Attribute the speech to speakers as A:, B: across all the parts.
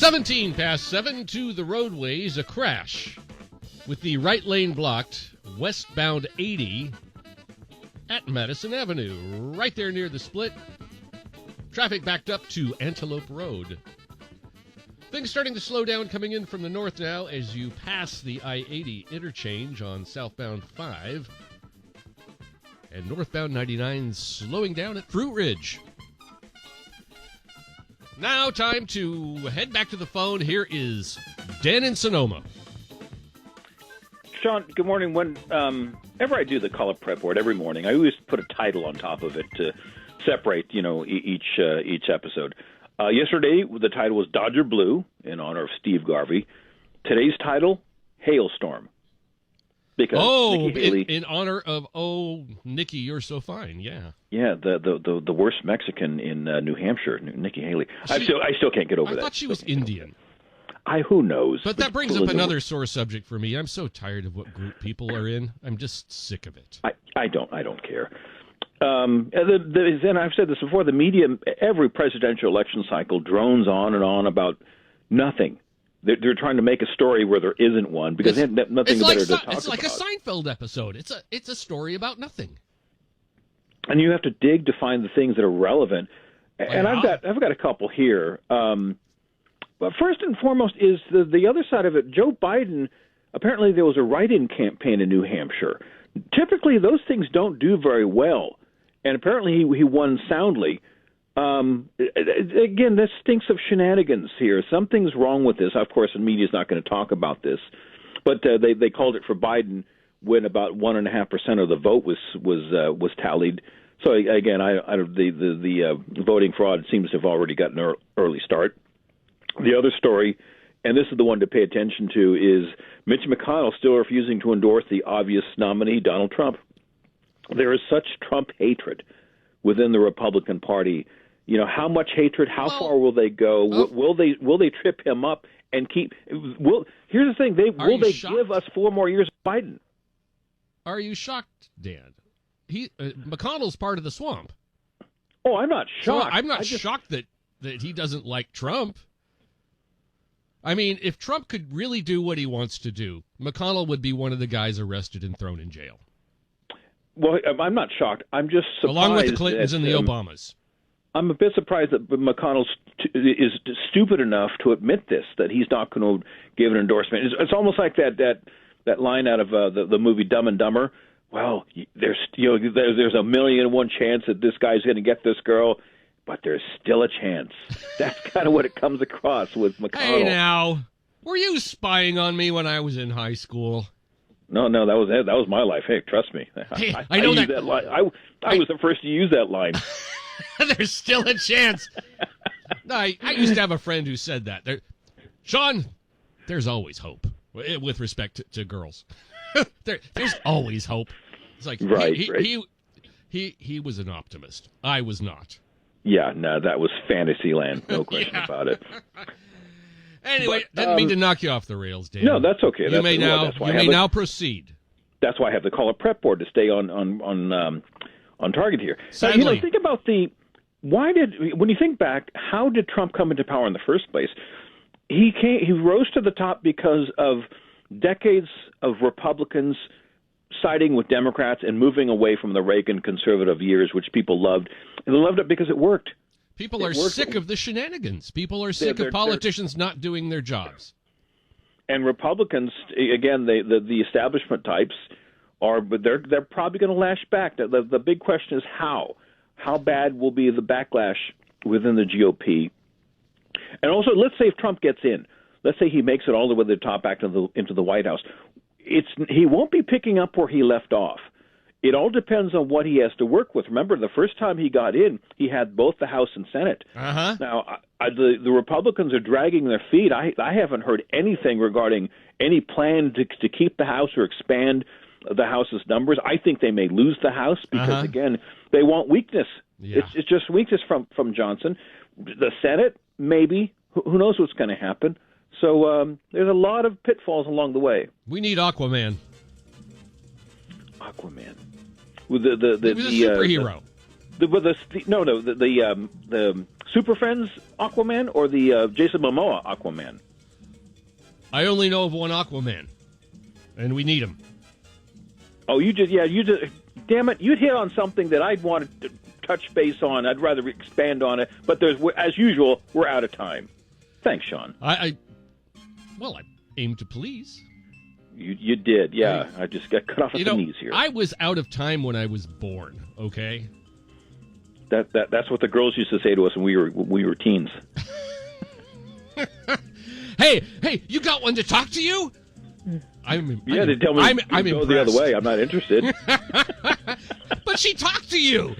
A: 17 past 7 to the roadways, a crash with the right lane blocked, westbound 80 at Madison Avenue, right there near the split. Traffic backed up to Antelope Road. Things starting to slow down coming in from the north now as you pass the I-80 interchange on southbound 5. And northbound 99 slowing down at Fruit Ridge. Now time to head back to the phone. Here is Dan in Sonoma.
B: Sean, good morning. Whenever I do the call up prep board every morning, I always put a title on top of it to separate, each episode. Yesterday, the title was Dodger Blue in honor of Steve Garvey. Today's title, Hailstorm. Because Nikki Haley,
A: in honor of Nikki, you're so fine. Yeah.
B: Yeah, the worst Mexican in New Hampshire, Nikki Haley. I still can't get over that.
A: I thought she was Indian.
B: Who knows?
A: But that brings up another sore subject for me. I'm so tired of what group people are in. I'm just sick of it.
B: I don't care. And I've said this before, the media, every presidential election cycle drones on and on about nothing. They're trying to make a story where there isn't one because they have nothing better to talk about.
A: It's like a Seinfeld episode. It's a story about nothing.
B: And you have to dig to find the things that are relevant. And I've got a couple here. But first and foremost is the other side of it. Joe Biden, apparently there was a write-in campaign in New Hampshire. Typically those things don't do very well. And apparently he won soundly. Again, this stinks of shenanigans here. Something's wrong with this. Of course, the media's not going to talk about this, but they called it for Biden when about 1.5% of the vote was tallied. So again, the voting fraud seems to have already gotten an early start. The other story, and this is the one to pay attention to, is Mitch McConnell still refusing to endorse the obvious nominee, Donald Trump. There is such Trump hatred within the Republican Party. How much hatred? How far will they go? Will they trip him up and keep? Here's the thing: will they give us 4 more years of Biden?
A: Are you shocked, Dan? McConnell's part of the swamp.
B: Oh, I'm not shocked.
A: So I'm not shocked that he doesn't like Trump. I mean, if Trump could really do what he wants to do, McConnell would be one of the guys arrested and thrown in jail.
B: Well, I'm not shocked. I'm just surprised.
A: Along with the Clintons and the Obamas. I'm
B: a bit surprised that McConnell is stupid enough to admit this, that he's not going to give an endorsement. It's almost like that line out of the movie Dumb and Dumber. Well, there's 1,000,001 chance that this guy's going to get this girl, but there's still a chance. That's kind of what it comes across with McConnell.
A: Hey, now, were you spying on me when I was in high school?
B: No, that was my life. Hey, trust me.
A: Hey, I know that
B: line. I was the first to use that line.
A: There's still a chance. I used to have a friend who said that. Sean, there's always hope with respect to girls. There's always hope. It's like
B: right.
A: He was an optimist. I was not.
B: Yeah, no, that was fantasy land. No question about it.
A: Anyway, didn't mean to knock you off the rails, Dan.
B: No, that's okay.
A: You may now proceed.
B: That's why I have the call-up prep board to stay on target here.
A: Sadly.
B: Think about when you think back, how did Trump come into power in the first place? He rose to the top because of decades of Republicans siding with Democrats and moving away from the Reagan conservative years, which people loved. And they loved it because it worked.
A: People are sick of the shenanigans. People are sick of politicians not doing their jobs.
B: And Republicans, again, the establishment types they're probably going to lash back. The big question is how. How bad will be the backlash within the GOP? And also, let's say if Trump gets in, let's say he makes it all the way to the top back into the White House. He won't be picking up where he left off. It all depends on what he has to work with. Remember, the first time he got in, he had both the House and Senate.
A: Uh-huh.
B: Now, the Republicans are dragging their feet. I haven't heard anything regarding any plan to keep the House or expand the House's numbers. I think they may lose the House because, again, they want weakness.
A: Yeah.
B: It's just weakness from Johnson. The Senate, maybe. Who knows what's going to happen? So there's a lot of pitfalls along the way.
A: We need Aquaman.
B: With the
A: he was a superhero.
B: the Super Friends Aquaman or the Jason Momoa Aquaman?
A: I only know of one Aquaman, and we need him.
B: Oh, damn it, you'd hit on something that I'd want to touch base on. I'd rather expand on it, but as usual, we're out of time. Thanks, Sean.
A: I aim to please.
B: You did, yeah. I just got cut off at the knees here.
A: I was out of time when I was born, okay?
B: That's what the girls used to say to us when we were teens.
A: Hey, you got one to talk to you?
B: They tell me
A: I'm
B: go
A: impressed.
B: the other way. I'm not interested.
A: But she talked to you.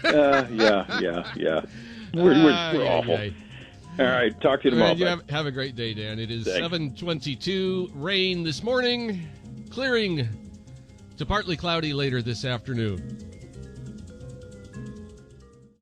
B: Yeah. We're awful. All right, talk to you tomorrow.
A: Have a great day, Dan. It is
B: Thanks.
A: 7:22. Rain this morning, clearing to partly cloudy later this afternoon.